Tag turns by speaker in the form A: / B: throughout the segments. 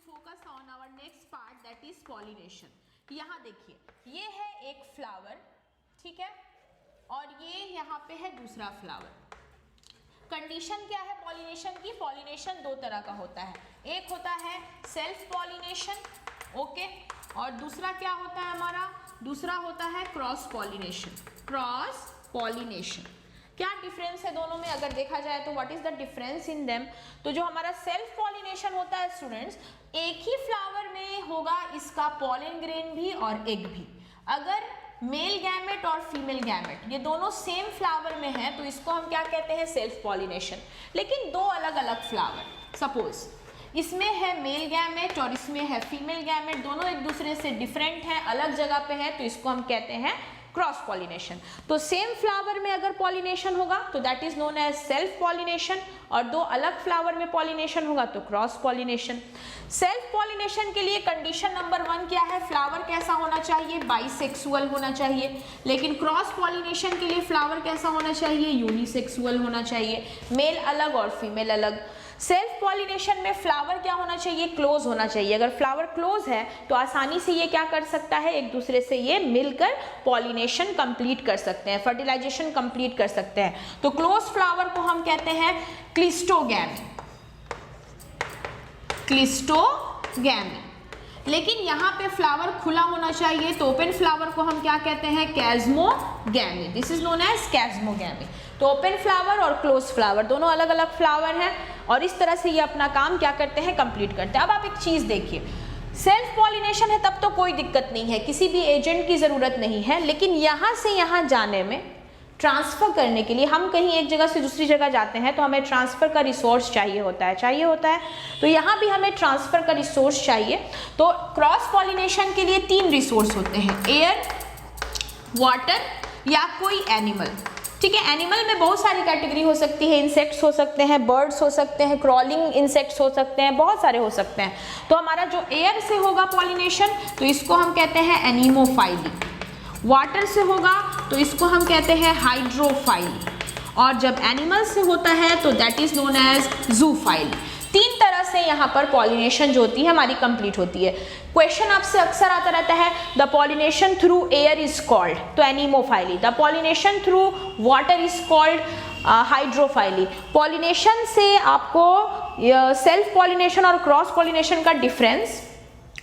A: focus on our next part, that is pollination. यहाँ देखिए, ये है एक फ्लावर, ठीक है, और ये यहाँ पे है दूसरा फ्लावर. कंडीशन क्या है पॉलिनेशन की? पॉलिनेशन दो तरह का होता है, एक होता है सेल्फ पॉलिनेशन, ओके, और दूसरा क्या होता है हमारा? दूसरा होता है क्रॉस पॉलिनेशन. क्रॉस पॉलिनेशन क्या डिफरेंस है दोनों में अगर देखा जाए तो? What is the difference in them? तो जो हमारा सेल्फ पॉलिनेशन होता है स्टूडेंट्स, एक ही फ्लावर में होगा इसका पॉलन ग्रेन भी और एग भी. अगर मेल गैमेट और फीमेल गैमेट ये दोनों सेम फ्लावर में है तो इसको हम क्या कहते हैं? Self pollination. लेकिन दो अलग अलग फ्लावर, सपोज इसमें है मेल गैमेट और इसमें है फीमेल गैमेट, दोनों एक दूसरे से डिफरेंट है, अलग जगह पे है, तो इसको हम कहते हैं क्रॉस पॉलिनेशन. तो सेम फ्लावर में अगर पॉलिनेशन होगा तो that is known as self pollination, और दो अलग फ्लावर में पॉलिनेशन होगा तो क्रॉस पॉलिनेशन. सेल्फ पॉलिनेशन के लिए कंडीशन नंबर 1 क्या है? फ्लावर कैसा होना चाहिए? बाइसेक्सुअल होना चाहिए. लेकिन क्रॉस पॉलिनेशन के लिए फ्लावर कैसा होना चाहिए? यूनिसेक्सुअल होना चाहिए, मेल अलग और फीमेल अलग. सेल्फ पॉलिनेशन में फ्लावर क्या होना चाहिए? क्लोज होना चाहिए. अगर फ्लावर क्लोज है तो आसानी से ये क्या कर सकता है? एक दूसरे से ये मिलकर पॉलिनेशन कंप्लीट कर सकते हैं, फर्टिलाइजेशन कंप्लीट कर सकते हैं. तो क्लोज फ्लावर को हम कहते हैं क्लिस्टोगैमी. क्लिस्टोगैमी. लेकिन यहाँ पे फ्लावर खुला होना चाहिए तो ओपन फ्लावर को हम क्या कहते हैं? Chasmogamy. This is known as chasmogamy. तो ओपन फ्लावर और क्लोज फ्लावर दोनों अलग अलग फ्लावर हैं और इस तरह से ये अपना काम क्या करते हैं? कंप्लीट करते हैं. अब आप एक चीज देखिए, सेल्फ पॉलिनेशन है तब तो कोई दिक्कत नहीं है, किसी भी एजेंट की जरूरत नहीं है. लेकिन यहाँ से यहाँ जाने में, ट्रांसफर करने के लिए, हम कहीं एक जगह से दूसरी जगह जाते हैं तो हमें ट्रांसफर का रिसोर्स चाहिए होता है. तो यहाँ भी हमें ट्रांसफर का रिसोर्स चाहिए. तो क्रॉस पॉलिनेशन के लिए 3 रिसोर्स होते हैं, एयर, वाटर या कोई एनिमल. ठीक है, एनिमल में बहुत सारी कैटेगरी हो सकती है, इंसेक्ट्स हो सकते हैं, बर्ड्स हो सकते हैं, क्रॉलिंग इंसेक्ट्स हो सकते हैं, बहुत सारे हो सकते हैं. तो हमारा जो एयर से होगा पॉलिनेशन तो इसको हम कहते हैं एनीमोफाइली. वाटर से होगा तो इसको हम कहते हैं हाइड्रोफाइली, और जब एनिमल से होता है तो दैट इज नोन एज जूफाइली. 3 तरह से यहाँ पर पॉलिनेशन जो होती है हमारी कंप्लीट होती है. क्वेश्चन आपसे अक्सर आता रहता है, the pollination through air is called, तो anemophily. The pollination through water is called hydrophily. Pollination से आपको सेल्फ पॉलिनेशन और क्रॉस पॉलिनेशन का डिफरेंस,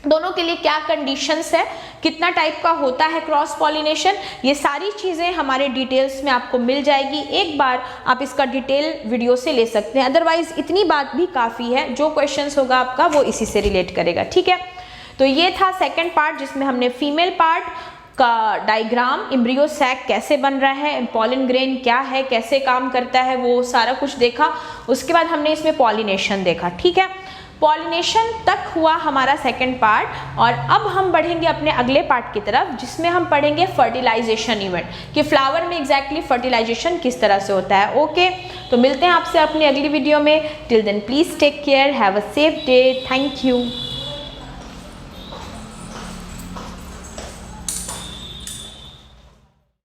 A: दोनों के लिए क्या कंडीशंस है, कितना टाइप का होता है क्रॉस पॉलिनेशन, ये सारी चीज़ें हमारे डिटेल्स में आपको मिल जाएगी. एक बार आप इसका डिटेल वीडियो से ले सकते हैं, अदरवाइज इतनी बात भी काफ़ी है. जो क्वेश्चंस होगा आपका वो इसी से रिलेट करेगा. ठीक है, तो ये था सेकंड पार्ट जिसमें हमने फीमेल पार्ट का डायग्राम, एम्ब्रियो सैक कैसे बन रहा है, पॉलन ग्रेन क्या है, कैसे काम करता है, वो सारा कुछ देखा. उसके बाद हमने इसमें पॉलिनेशन देखा. ठीक है, पॉलिनेशन तक हुआ हमारा सेकंड पार्ट, और अब हम बढ़ेंगे अपने अगले पार्ट की तरफ जिसमें हम पढ़ेंगे फर्टिलाइजेशन इवेंट, कि फ्लावर में एग्जैक्टली फर्टिलाइजेशन किस तरह से होता है. ओके, तो मिलते हैं आपसे अपनी अगली वीडियो में. Till then please take care, have a safe day. Thank you.